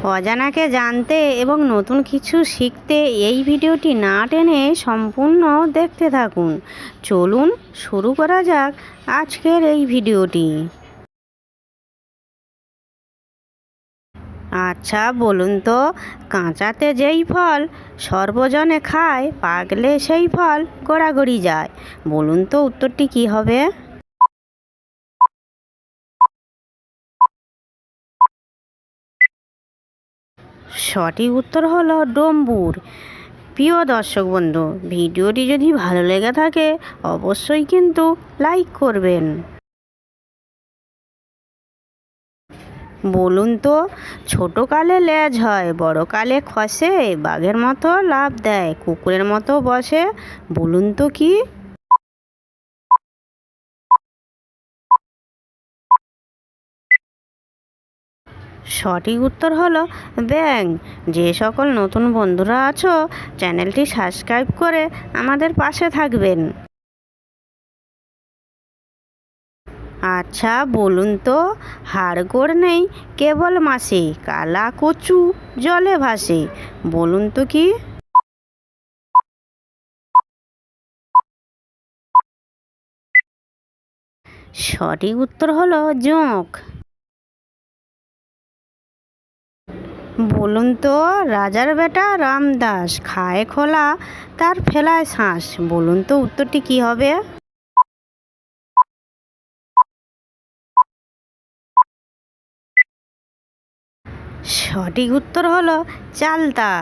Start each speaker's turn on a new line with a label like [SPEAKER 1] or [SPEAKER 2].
[SPEAKER 1] অজানাকে জানতে এবং নতুন কিছু শিখতে এই ভিডিওটি না টেনে সম্পূর্ণ দেখতে থাকুন। চলুন শুরু করা যাক আজকের এই ভিডিওটি। আচ্ছা বলুন তো, কাঁচাতে যেই ফল সর্বজনে খায়, পাকলে সেই ফল গড়াগড়ি যায়। বলুন তো উত্তরটি কি হবে? সঠিক উত্তর হলো ডম্বুর। প্রিয় দর্শক বন্ধু, ভিডিওটি যদি ভালো লেগে থাকে অবশ্যই কিন্তু লাইক করবেন। বলুন তো, ছোট কালে লেজ হয়, বড় কালে খসে, বাঘের মতো লাফ দেয়, কুকুরের মতো বসে। বলুন তো কি? সঠিক উত্তর হলো ব্যাঙ। যে সকল নতুন বন্ধুরা আছো, চ্যানেলটি সাবস্ক্রাইব করে আমাদের পাশে থাকবেন। আচ্ছা বলুন তো, হাড়গোড় নেই কেবল মাসে, কালা কচু জলে ভাসে। বলুন তো কি? সঠিক উত্তর হলো জোঁক। বলুন তো, রাজার বেটা রামদাস খায় খোলা, তার ফেলায় শ্বাস। বলুন তো উত্তরটি কি হবে? সঠিক উত্তর হলো চালতা।